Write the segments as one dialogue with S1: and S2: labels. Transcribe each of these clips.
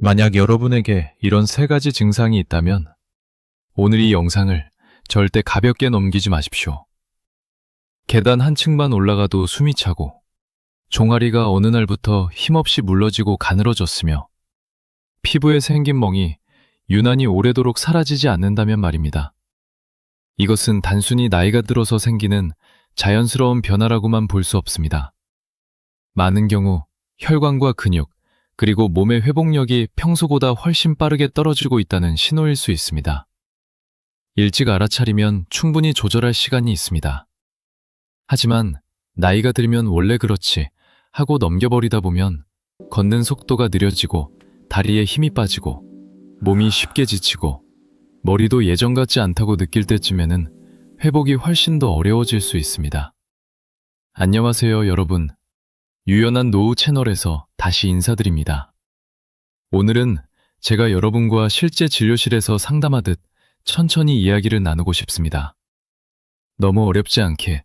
S1: 만약 여러분에게 이런 세 가지 증상이 있다면 오늘 이 영상을 절대 가볍게 넘기지 마십시오. 계단 한 층만 올라가도 숨이 차고 종아리가 어느 날부터 힘없이 물러지고 가늘어졌으며 피부에 생긴 멍이 유난히 오래도록 사라지지 않는다면 말입니다. 이것은 단순히 나이가 들어서 생기는 자연스러운 변화라고만 볼 수 없습니다. 많은 경우 혈관과 근육, 그리고 몸의 회복력이 평소보다 훨씬 빠르게 떨어지고 있다는 신호일 수 있습니다. 일찍 알아차리면 충분히 조절할 시간이 있습니다. 하지만 나이가 들면 원래 그렇지 하고 넘겨버리다 보면 걷는 속도가 느려지고 다리에 힘이 빠지고 몸이 쉽게 지치고 머리도 예전 같지 않다고 느낄 때쯤에는 회복이 훨씬 더 어려워질 수 있습니다. 안녕하세요, 여러분. 유연한 노후 채널에서 다시 인사드립니다. 오늘은 제가 여러분과 실제 진료실에서 상담하듯 천천히 이야기를 나누고 싶습니다. 너무 어렵지 않게,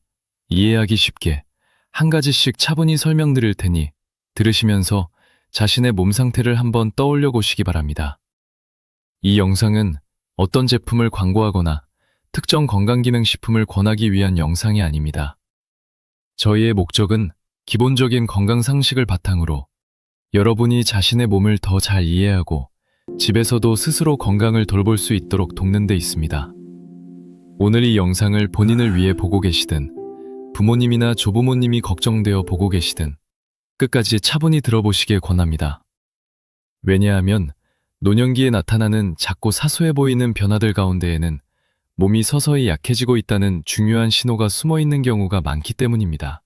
S1: 이해하기 쉽게 한 가지씩 차분히 설명드릴 테니 들으시면서 자신의 몸 상태를 한번 떠올려 보시기 바랍니다. 이 영상은 어떤 제품을 광고하거나 특정 건강기능식품을 권하기 위한 영상이 아닙니다. 저희의 목적은 기본적인 건강 상식을 바탕으로 여러분이 자신의 몸을 더 잘 이해하고 집에서도 스스로 건강을 돌볼 수 있도록 돕는 데 있습니다. 오늘 이 영상을 본인을 위해 보고 계시든 부모님이나 조부모님이 걱정되어 보고 계시든 끝까지 차분히 들어보시길 권합니다. 왜냐하면 노년기에 나타나는 작고 사소해 보이는 변화들 가운데에는 몸이 서서히 약해지고 있다는 중요한 신호가 숨어 있는 경우가 많기 때문입니다.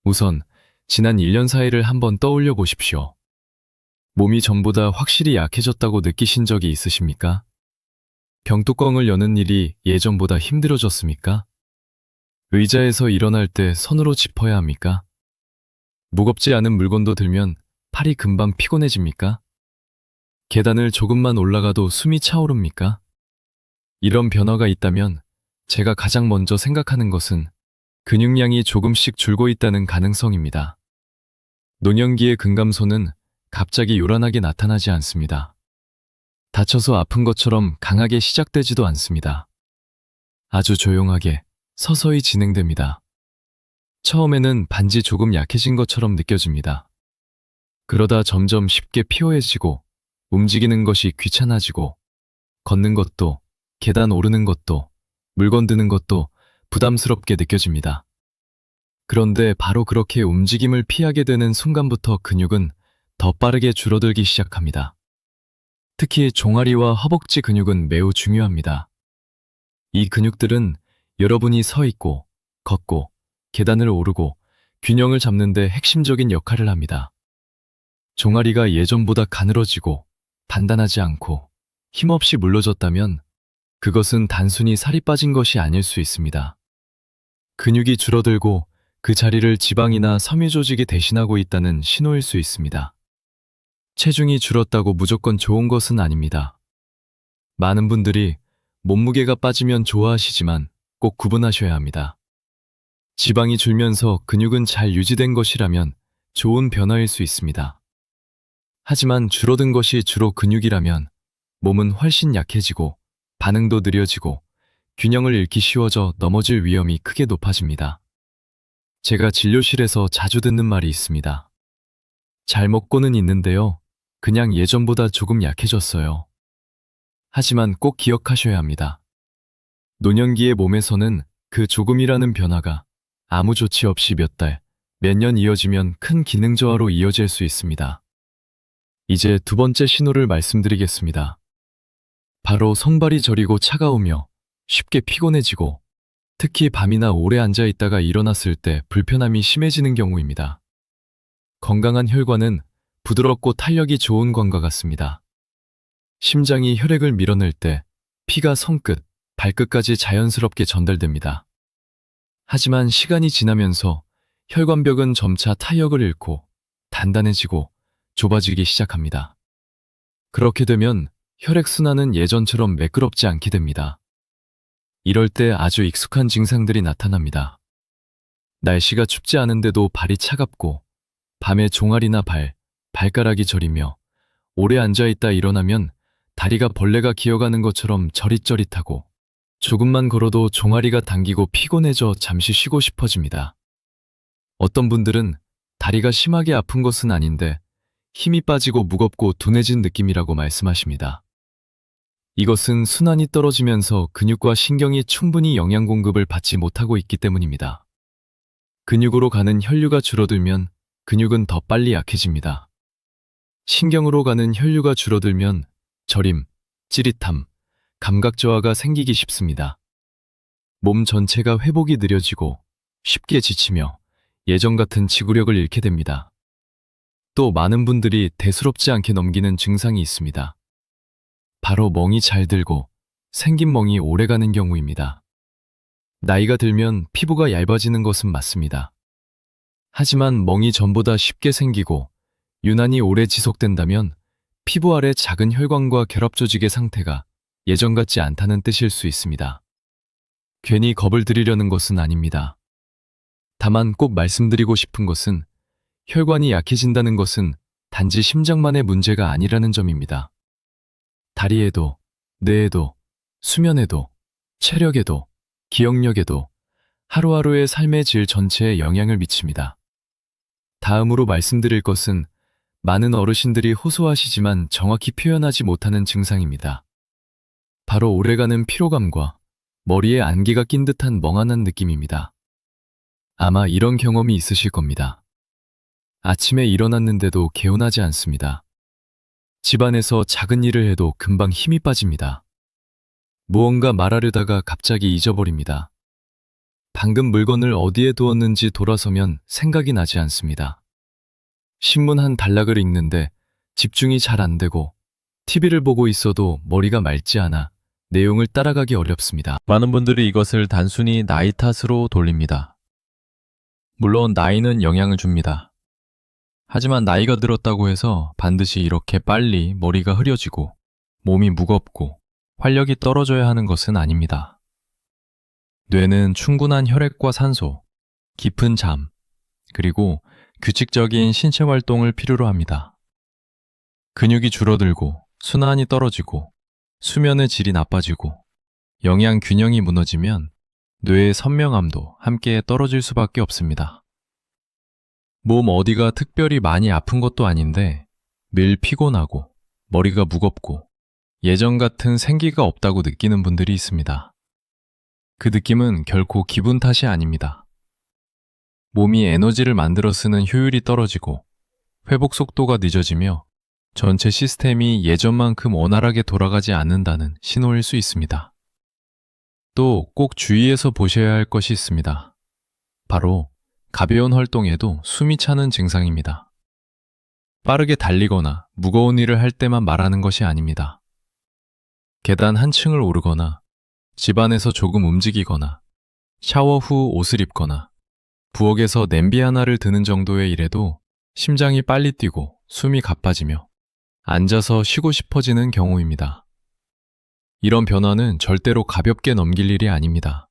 S1: 우선 지난 1년 사이를 한번 떠올려 보십시오. 몸이 전보다 확실히 약해졌다고 느끼신 적이 있으십니까? 병뚜껑을 여는 일이 예전보다 힘들어졌습니까? 의자에서 일어날 때 손으로 짚어야 합니까? 무겁지 않은 물건도 들면 팔이 금방 피곤해집니까? 계단을 조금만 올라가도 숨이 차오릅니까? 이런 변화가 있다면 제가 가장 먼저 생각하는 것은 근육량이 조금씩 줄고 있다는 가능성입니다. 노년기의 근감소는 갑자기 요란하게 나타나지 않습니다. 다쳐서 아픈 것처럼 강하게 시작되지도 않습니다. 아주 조용하게 서서히 진행됩니다. 처음에는 반지 조금 약해진 것처럼 느껴집니다. 그러다 점점 쉽게 피로해지고 움직이는 것이 귀찮아지고 걷는 것도 계단 오르는 것도 물건 드는 것도 부담스럽게 느껴집니다. 그런데 바로 그렇게 움직임을 피하게 되는 순간부터 근육은 더 빠르게 줄어들기 시작합니다. 특히 종아리와 허벅지 근육은 매우 중요합니다. 이 근육들은 여러분이 서 있고, 걷고, 계단을 오르고 균형을 잡는 데 핵심적인 역할을 합니다. 종아리가 예전보다 가늘어지고 단단하지 않고 힘없이 물러졌다면 그것은 단순히 살이 빠진 것이 아닐 수 있습니다. 근육이 줄어들고 그 자리를 지방이나 섬유 조직이 대신하고 있다는 신호일 수 있습니다. 체중이 줄었다고 무조건 좋은 것은 아닙니다. 많은 분들이 몸무게가 빠지면 좋아하시지만 꼭 구분하셔야 합니다. 지방이 줄면서 근육은 잘 유지된 것이라면 좋은 변화일 수 있습니다. 하지만 줄어든 것이 주로 근육이라면 몸은 훨씬 약해지고 반응도 느려지고 균형을 잃기 쉬워져 넘어질 위험이 크게 높아집니다. 제가 진료실에서 자주 듣는 말이 있습니다. 잘 먹고는 있는데요. 그냥 예전보다 조금 약해졌어요. 하지만 꼭 기억하셔야 합니다. 노년기의 몸에서는 그 조금이라는 변화가 아무 조치 없이 몇 달, 몇 년 이어지면 큰 기능 저하로 이어질 수 있습니다. 이제 두 번째 신호를 말씀드리겠습니다. 바로 손발이 저리고 차가우며 쉽게 피곤해지고 특히 밤이나 오래 앉아 있다가 일어났을 때 불편함이 심해지는 경우입니다. 건강한 혈관은 부드럽고 탄력이 좋은 관과 같습니다. 심장이 혈액을 밀어낼 때 피가 손끝, 발끝까지 자연스럽게 전달됩니다. 하지만 시간이 지나면서 혈관벽은 점차 탄력을 잃고 단단해지고 좁아지기 시작합니다. 그렇게 되면 혈액순환은 예전처럼 매끄럽지 않게 됩니다. 이럴 때 아주 익숙한 증상들이 나타납니다. 날씨가 춥지 않은데도 발이 차갑고 밤에 종아리나 발가락이 저리며 오래 앉아있다 일어나면 다리가 벌레가 기어가는 것처럼 저릿저릿하고 조금만 걸어도 종아리가 당기고 피곤해져 잠시 쉬고 싶어집니다. 어떤 분들은 다리가 심하게 아픈 것은 아닌데 힘이 빠지고 무겁고 둔해진 느낌이라고 말씀하십니다. 이것은 순환이 떨어지면서 근육과 신경이 충분히 영양 공급을 받지 못하고 있기 때문입니다. 근육으로 가는 혈류가 줄어들면 근육은 더 빨리 약해집니다. 신경으로 가는 혈류가 줄어들면 저림, 찌릿함, 감각 저하가 생기기 쉽습니다. 몸 전체가 회복이 느려지고 쉽게 지치며 예전 같은 지구력을 잃게 됩니다. 또 많은 분들이 대수롭지 않게 넘기는 증상이 있습니다. 바로 멍이 잘 들고 생긴 멍이 오래가는 경우입니다. 나이가 들면 피부가 얇아지는 것은 맞습니다. 하지만 멍이 전보다 쉽게 생기고 유난히 오래 지속된다면 피부 아래 작은 혈관과 결합 조직의 상태가 예전 같지 않다는 뜻일 수 있습니다. 괜히 겁을 들이려는 것은 아닙니다. 다만 꼭 말씀드리고 싶은 것은 혈관이 약해진다는 것은 단지 심장만의 문제가 아니라는 점입니다. 다리에도, 뇌에도, 수면에도, 체력에도, 기억력에도 하루하루의 삶의 질 전체에 영향을 미칩니다. 다음으로 말씀드릴 것은 많은 어르신들이 호소하시지만 정확히 표현하지 못하는 증상입니다. 바로 오래가는 피로감과 머리에 안개가 낀 듯한 멍한한 느낌입니다. 아마 이런 경험이 있으실 겁니다. 아침에 일어났는데도 개운하지 않습니다. 집안에서 작은 일을 해도 금방 힘이 빠집니다. 무언가 말하려다가 갑자기 잊어버립니다. 방금 물건을 어디에 두었는지 돌아서면 생각이 나지 않습니다. 신문 한 단락을 읽는데 집중이 잘 안 되고 TV를 보고 있어도 머리가 맑지 않아 내용을 따라가기 어렵습니다.
S2: 많은 분들이 이것을 단순히 나이 탓으로 돌립니다. 물론 나이는 영향을 줍니다. 하지만 나이가 들었다고 해서 반드시 이렇게 빨리 머리가 흐려지고 몸이 무겁고 활력이 떨어져야 하는 것은 아닙니다. 뇌는 충분한 혈액과 산소, 깊은 잠, 그리고 규칙적인 신체 활동을 필요로 합니다. 근육이 줄어들고 순환이 떨어지고 수면의 질이 나빠지고 영양 균형이 무너지면 뇌의 선명함도 함께 떨어질 수밖에 없습니다. 몸 어디가 특별히 많이 아픈 것도 아닌데 늘 피곤하고 머리가 무겁고 예전 같은 생기가 없다고 느끼는 분들이 있습니다. 그 느낌은 결코 기분 탓이 아닙니다. 몸이 에너지를 만들어 쓰는 효율이 떨어지고 회복 속도가 늦어지며 전체 시스템이 예전만큼 원활하게 돌아가지 않는다는 신호일 수 있습니다. 또 꼭 주의해서 보셔야 할 것이 있습니다. 바로 가벼운 활동에도 숨이 차는 증상입니다. 빠르게 달리거나 무거운 일을 할 때만 말하는 것이 아닙니다. 계단 한 층을 오르거나 집안에서 조금 움직이거나 샤워 후 옷을 입거나 부엌에서 냄비 하나를 드는 정도의 일에도 심장이 빨리 뛰고 숨이 가빠지며 앉아서 쉬고 싶어지는 경우입니다. 이런 변화는 절대로 가볍게 넘길 일이 아닙니다.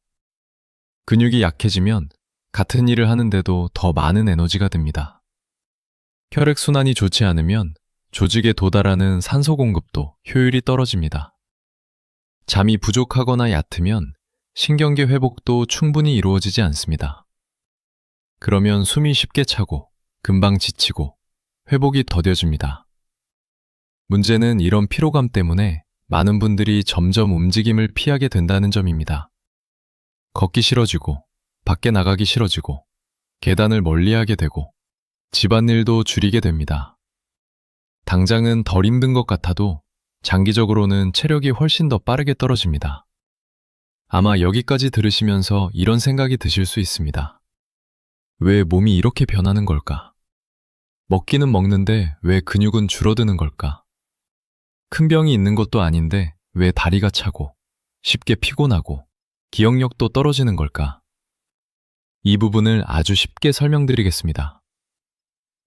S2: 근육이 약해지면 같은 일을 하는데도 더 많은 에너지가 듭니다. 혈액순환이 좋지 않으면 조직에 도달하는 산소 공급도 효율이 떨어집니다. 잠이 부족하거나 얕으면 신경계 회복도 충분히 이루어지지 않습니다. 그러면 숨이 쉽게 차고 금방 지치고 회복이 더뎌집니다. 문제는 이런 피로감 때문에 많은 분들이 점점 움직임을 피하게 된다는 점입니다. 걷기 싫어지고 밖에 나가기 싫어지고 계단을 멀리하게 되고 집안일도 줄이게 됩니다. 당장은 덜 힘든 것 같아도 장기적으로는 체력이 훨씬 더 빠르게 떨어집니다. 아마 여기까지 들으시면서 이런 생각이 드실 수 있습니다. 왜 몸이 이렇게 변하는 걸까? 먹기는 먹는데 왜 근육은 줄어드는 걸까? 큰 병이 있는 것도 아닌데 왜 다리가 차고 쉽게 피곤하고 기억력도 떨어지는 걸까? 이 부분을 아주 쉽게 설명드리겠습니다.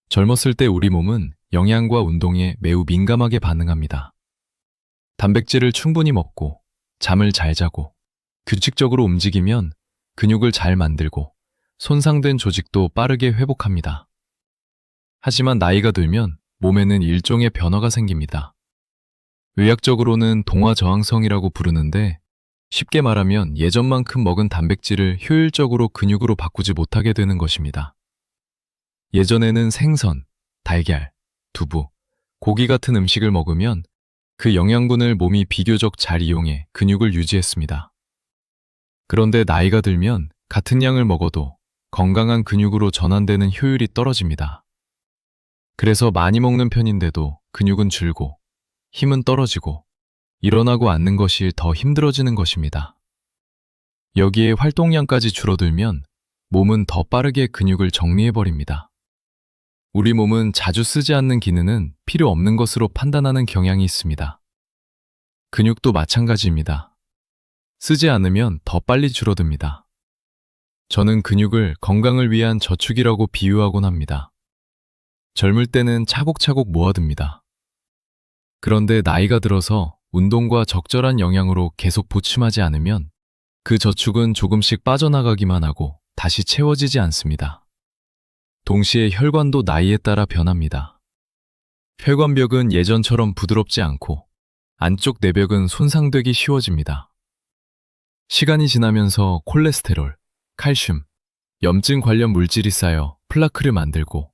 S2: 젊었을 때 우리 몸은 영양과 운동에 매우 민감하게 반응합니다. 단백질을 충분히 먹고 잠을 잘 자고 규칙적으로 움직이면 근육을 잘 만들고 손상된 조직도 빠르게 회복합니다. 하지만 나이가 들면
S1: 몸에는 일종의 변화가 생깁니다. 의학적으로는 동화 저항성이라고 부르는데 쉽게 말하면 예전만큼 먹은 단백질을 효율적으로 근육으로 바꾸지 못하게 되는 것입니다. 예전에는 생선, 달걀, 두부, 고기 같은 음식을 먹으면 그 영양분을 몸이 비교적 잘 이용해 근육을 유지했습니다. 그런데 나이가 들면 같은 양을 먹어도 건강한 근육으로 전환되는 효율이 떨어집니다. 그래서 많이 먹는 편인데도 근육은 줄고 힘은 떨어지고 일어나고 앉는 것이 더 힘들어지는 것입니다. 여기에 활동량까지 줄어들면 몸은 더 빠르게 근육을 정리해버립니다. 우리 몸은 자주 쓰지 않는 기능은 필요 없는 것으로 판단하는 경향이 있습니다. 근육도 마찬가지입니다. 쓰지 않으면 더 빨리 줄어듭니다. 저는 근육을 건강을 위한 저축이라고 비유하곤 합니다. 젊을 때는 차곡차곡 모아둡니다. 그런데 나이가 들어서 운동과 적절한 영양으로 계속 보충하지 않으면 그 저축은 조금씩 빠져나가기만 하고 다시 채워지지 않습니다. 동시에 혈관도 나이에 따라 변합니다. 혈관벽은 예전처럼 부드럽지 않고 안쪽 내벽은 손상되기 쉬워집니다. 시간이 지나면서 콜레스테롤, 칼슘, 염증 관련 물질이 쌓여 플라크를 만들고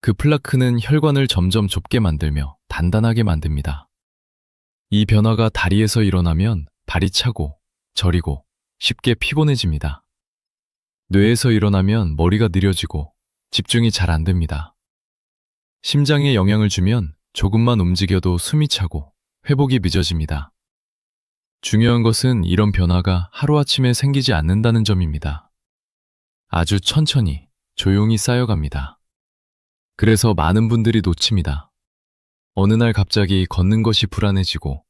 S1: 그 플라크는 혈관을 점점 좁게 만들며 단단하게 만듭니다. 이 변화가 다리에서 일어나면 발이 차고 저리고 쉽게 피곤해집니다. 뇌에서 일어나면 머리가 느려지고 집중이 잘 안 됩니다. 심장에 영향을 주면 조금만 움직여도 숨이 차고 회복이 늦어집니다. 중요한 것은 이런 변화가 하루아침에 생기지 않는다는 점입니다. 아주 천천히, 조용히 쌓여갑니다. 그래서 많은 분들이 놓칩니다. 어느 날 갑자기 걷는 것이 불안해지고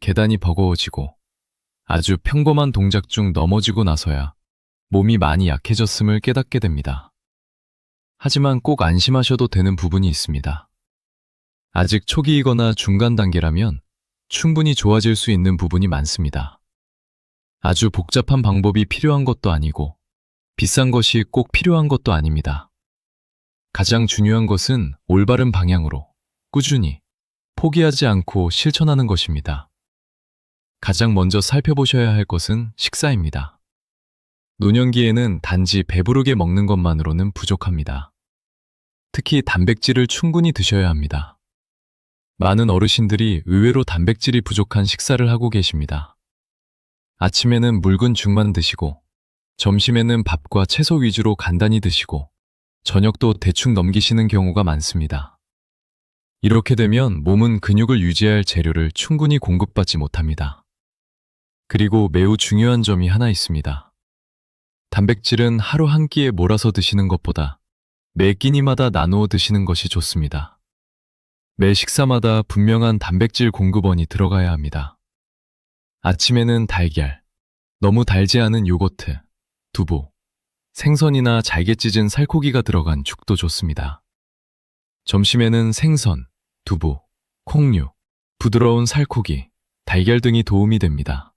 S1: 계단이 버거워지고 아주 평범한 동작 중 넘어지고 나서야 몸이 많이 약해졌음을 깨닫게 됩니다. 하지만 꼭 안심하셔도 되는 부분이 있습니다. 아직 초기이거나 중간 단계라면 충분히 좋아질 수 있는 부분이 많습니다. 아주 복잡한 방법이 필요한 것도 아니고 비싼 것이 꼭 필요한 것도 아닙니다. 가장 중요한 것은 올바른 방향으로 꾸준히 포기하지 않고 실천하는 것입니다. 가장 먼저 살펴보셔야 할 것은 식사입니다. 노년기에는 단지 배부르게 먹는 것만으로는 부족합니다. 특히 단백질을 충분히 드셔야 합니다. 많은 어르신들이 의외로 단백질이 부족한 식사를 하고 계십니다. 아침에는 묽은 죽만 드시고, 점심에는 밥과 채소 위주로 간단히 드시고, 저녁도 대충 넘기시는 경우가 많습니다. 이렇게 되면 몸은 근육을 유지할 재료를 충분히 공급받지 못합니다. 그리고 매우 중요한 점이 하나 있습니다. 단백질은 하루 한 끼에 몰아서 드시는 것보다 매 끼니마다 나누어 드시는 것이 좋습니다. 매 식사마다 분명한 단백질 공급원이 들어가야 합니다. 아침에는 달걀, 너무 달지 않은 요거트, 두부, 생선이나 잘게 찢은 살코기가 들어간 죽도 좋습니다. 점심에는 생선, 두부, 콩류, 부드러운 살코기, 달걀 등이 도움이 됩니다.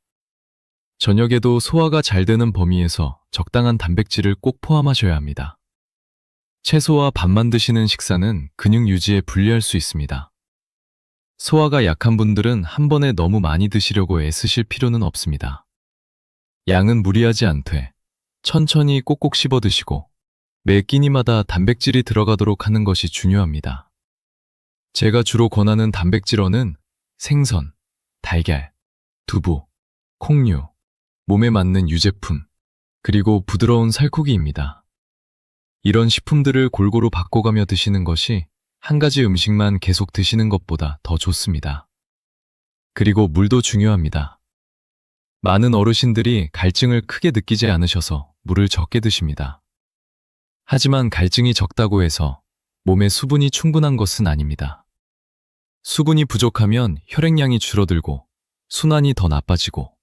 S1: 저녁에도 소화가 잘 되는 범위에서 적당한 단백질을 꼭 포함하셔야 합니다. 채소와 밥만 드시는 식사는 근육 유지에 불리할 수 있습니다. 소화가 약한 분들은 한 번에 너무 많이 드시려고 애쓰실 필요는 없습니다. 양은 무리하지 않되 천천히 꼭꼭 씹어 드시고 매 끼니마다 단백질이 들어가도록 하는 것이 중요합니다. 제가 주로 권하는 단백질원은 생선, 달걀, 두부, 콩류, 몸에 맞는 유제품, 그리고 부드러운 살코기입니다. 이런 식품들을 골고루 바꿔가며 드시는 것이 한 가지 음식만 계속 드시는 것보다 더 좋습니다. 그리고 물도 중요합니다. 많은 어르신들이 갈증을 크게 느끼지 않으셔서 물을 적게 드십니다. 하지만 갈증이 적다고 해서 몸에 수분이 충분한 것은 아닙니다. 수분이 부족하면 혈액량이 줄어들고 순환이 더 나빠지고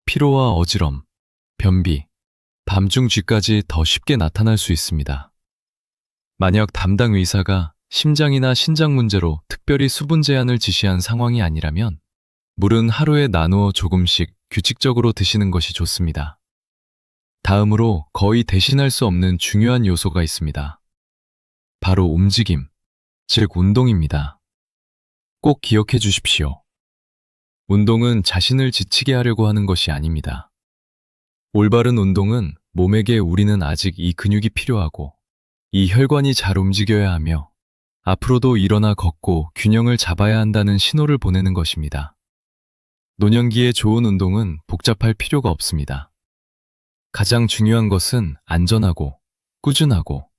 S1: 피로와 어지럼, 변비, 밤중 쥐까지 더 쉽게 나타날 수 있습니다. 만약 담당 의사가 심장이나 신장 문제로 특별히 수분 제한을 지시한 상황이 아니라면 물은 하루에 나누어 조금씩 규칙적으로 드시는 것이 좋습니다. 다음으로 거의 대신할 수 없는 중요한 요소가 있습니다. 바로 움직임, 즉 운동입니다. 꼭 기억해 주십시오. 운동은 자신을 지치게 하려고 하는 것이 아닙니다. 올바른 운동은 몸에게 우리는 아직 이 근육이 필요하고 이 혈관이 잘 움직여야 하며 앞으로도 일어나 걷고 균형을 잡아야 한다는 신호를 보내는 것입니다. 노년기에 좋은 운동은 복잡할 필요가 없습니다. 가장 중요한 것은 안전하고 꾸준하고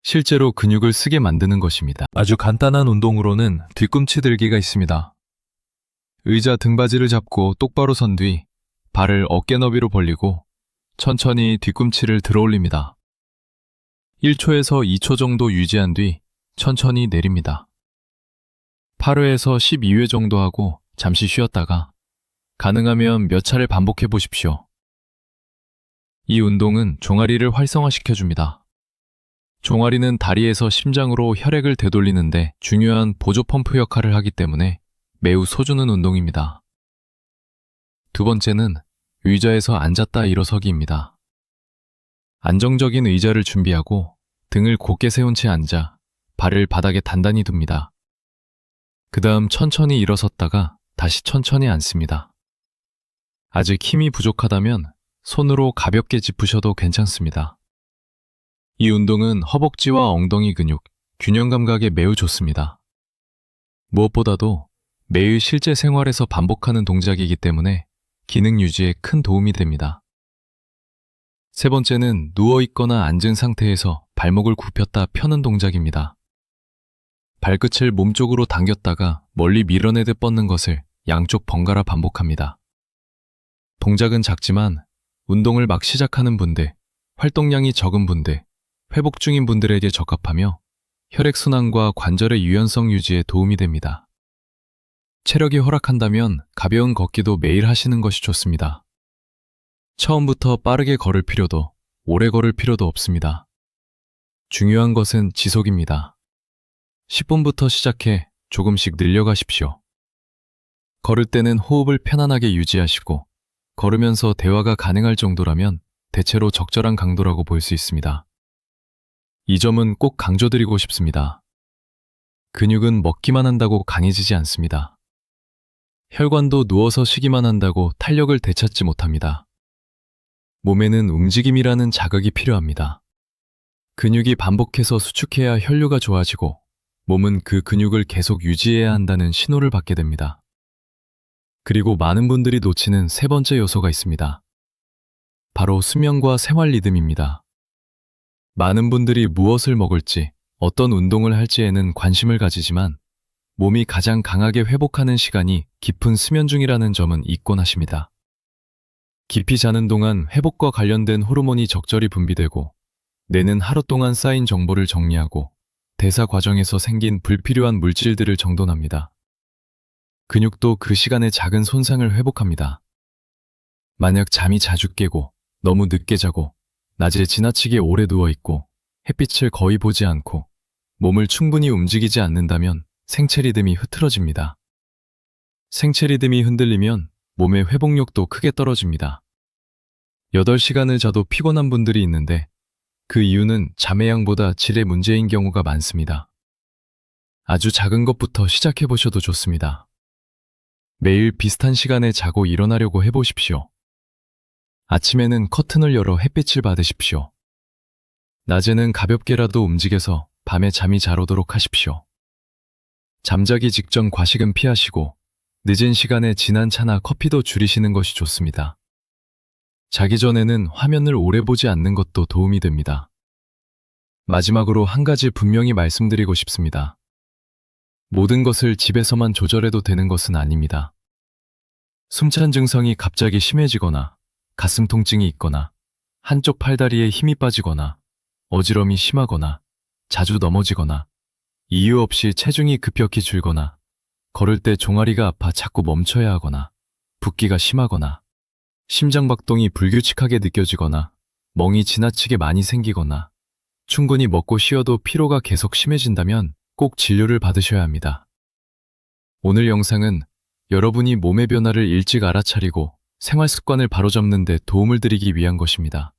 S1: 실제로 근육을 쓰게 만드는 것입니다. 아주 간단한 운동으로는 뒤꿈치 들기가 있습니다. 의자 등받이를 잡고 똑바로 선 뒤 발을 어깨 너비로 벌리고 천천히 뒤꿈치를 들어 올립니다. 1초에서 2초 정도 유지한 뒤 천천히 내립니다. 8회에서 12회 정도 하고 잠시 쉬었다가 가능하면 몇 차례 반복해 보십시오. 이 운동은 종아리를 활성화시켜 줍니다. 종아리는 다리에서 심장으로 혈액을 되돌리는데 중요한 보조 펌프 역할을 하기 때문에 매우 소주는 운동입니다. 두 번째는 의자에서 앉았다 일어서기입니다. 안정적인 의자를 준비하고 등을 곧게 세운 채 앉아 발을 바닥에 단단히 둡니다. 그 다음 천천히 일어섰다가 다시 천천히 앉습니다. 아직 힘이 부족하다면 손으로 가볍게 짚으셔도 괜찮습니다. 이 운동은 허벅지와 엉덩이 근육, 균형 감각에 매우 좋습니다. 무엇보다도 매일 실제 생활에서 반복하는 동작이기 때문에 기능 유지에 큰 도움이 됩니다. 세 번째는 누워있거나 앉은 상태에서 발목을 굽혔다 펴는 동작입니다. 발끝을 몸쪽으로 당겼다가 멀리 밀어내듯 뻗는 것을 양쪽 번갈아 반복합니다. 동작은 작지만 운동을 막 시작하는 분들, 활동량이 적은 분들, 회복 중인 분들에게 적합하며 혈액순환과 관절의 유연성 유지에 도움이 됩니다. 체력이 허락한다면 가벼운 걷기도 매일 하시는 것이 좋습니다. 처음부터 빠르게 걸을 필요도, 오래 걸을 필요도 없습니다. 중요한 것은 지속입니다. 10분부터 시작해 조금씩 늘려가십시오. 걸을 때는 호흡을 편안하게 유지하시고 걸으면서 대화가 가능할 정도라면 대체로 적절한 강도라고 볼 수 있습니다. 이 점은 꼭 강조드리고 싶습니다. 근육은 먹기만 한다고 강해지지 않습니다. 혈관도 누워서 쉬기만 한다고 탄력을 되찾지 못합니다. 몸에는 움직임이라는 자극이 필요합니다. 근육이 반복해서 수축해야 혈류가 좋아지고 몸은 그 근육을 계속 유지해야 한다는 신호를 받게 됩니다. 그리고 많은 분들이 놓치는 세 번째 요소가 있습니다. 바로 수면과 생활 리듬입니다. 많은 분들이 무엇을 먹을지, 어떤 운동을 할지에는 관심을 가지지만 몸이 가장 강하게 회복하는 시간이 깊은 수면 중이라는 점은 잊곤 하십니다. 깊이 자는 동안 회복과 관련된 호르몬이 적절히 분비되고 뇌는 하루 동안 쌓인 정보를 정리하고 대사 과정에서 생긴 불필요한 물질들을 정돈합니다. 근육도 그 시간에 작은 손상을 회복합니다. 만약 잠이 자주 깨고 너무 늦게 자고 낮에 지나치게 오래 누워있고 햇빛을 거의 보지 않고 몸을 충분히 움직이지 않는다면 생체 리듬이 흐트러집니다. 생체 리듬이 흔들리면 몸의 회복력도 크게 떨어집니다. 8시간을 자도 피곤한 분들이 있는데 그 이유는 잠의 양보다 질의 문제인 경우가 많습니다. 아주 작은 것부터 시작해 보셔도 좋습니다. 매일 비슷한 시간에 자고 일어나려고 해보십시오. 아침에는 커튼을 열어 햇빛을 받으십시오. 낮에는 가볍게라도 움직여서 밤에 잠이 잘 오도록 하십시오. 잠자기 직전 과식은 피하시고 늦은 시간에 진한 차나 커피도 줄이시는 것이 좋습니다. 자기 전에는 화면을 오래 보지 않는 것도 도움이 됩니다. 마지막으로 한 가지 분명히 말씀드리고 싶습니다. 모든 것을 집에서만 조절해도 되는 것은 아닙니다. 숨찬 증상이 갑자기 심해지거나 가슴 통증이 있거나 한쪽 팔다리에 힘이 빠지거나 어지럼이 심하거나 자주 넘어지거나 이유 없이 체중이 급격히 줄거나 걸을 때 종아리가 아파 자꾸 멈춰야 하거나 붓기가 심하거나 심장박동이 불규칙하게 느껴지거나 멍이 지나치게 많이 생기거나 충분히 먹고 쉬어도 피로가 계속 심해진다면 꼭 진료를 받으셔야 합니다. 오늘 영상은 여러분이 몸의 변화를 일찍 알아차리고 생활 습관을 바로잡는 데 도움을 드리기 위한 것입니다.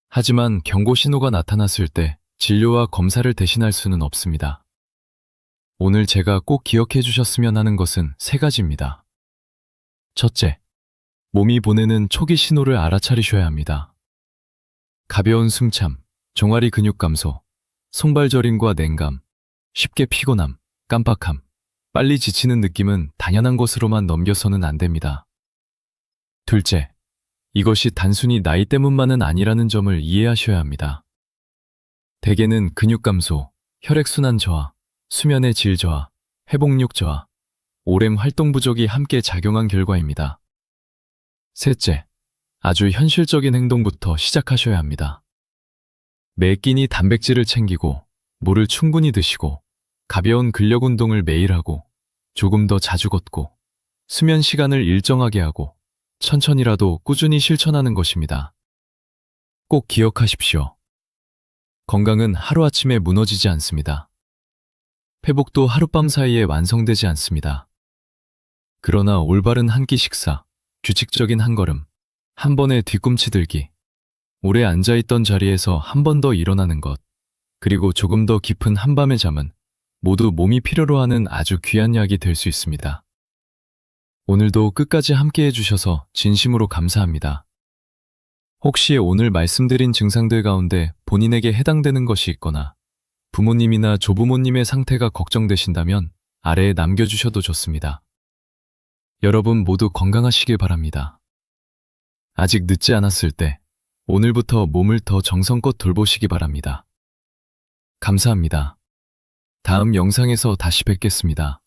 S1: 하지만 경고 신호가 나타났을 때 진료와 검사를 대신할 수는 없습니다. 오늘 제가 꼭 기억해 주셨으면 하는 것은 세 가지입니다. 첫째, 몸이 보내는 초기 신호를 알아차리셔야 합니다. 가벼운 숨참, 종아리 근육 감소, 손발 저림과 냉감, 쉽게 피곤함, 깜빡함, 빨리 지치는 느낌은 당연한 것으로만 넘겨서는 안 됩니다. 둘째, 이것이 단순히 나이 때문만은 아니라는 점을 이해하셔야 합니다. 대개는 근육 감소, 혈액순환 저하, 수면의 질 저하, 회복력 저하, 오랜 활동 부족이 함께 작용한 결과입니다. 셋째, 아주 현실적인 행동부터 시작하셔야 합니다. 매 끼니 단백질을 챙기고, 물을 충분히 드시고, 가벼운 근력 운동을 매일 하고, 조금 더 자주 걷고, 수면 시간을 일정하게 하고, 천천히라도 꾸준히 실천하는 것입니다. 꼭 기억하십시오. 건강은 하루아침에 무너지지 않습니다. 회복도 하룻밤 사이에 완성되지 않습니다. 그러나 올바른 한 끼 식사, 규칙적인 한 걸음, 한 번의 뒤꿈치 들기, 오래 앉아있던 자리에서 한 번 더 일어나는 것, 그리고 조금 더 깊은 한밤의 잠은 모두 몸이 필요로 하는 아주 귀한 약이 될 수 있습니다. 오늘도 끝까지 함께 해주셔서 진심으로 감사합니다. 혹시 오늘 말씀드린 증상들 가운데 본인에게 해당되는 것이 있거나 부모님이나 조부모님의 상태가 걱정되신다면 아래에 남겨주셔도 좋습니다. 여러분 모두 건강하시길 바랍니다. 아직 늦지 않았을 때 오늘부터 몸을 더 정성껏 돌보시기 바랍니다. 감사합니다. 다음 영상에서 다시 뵙겠습니다.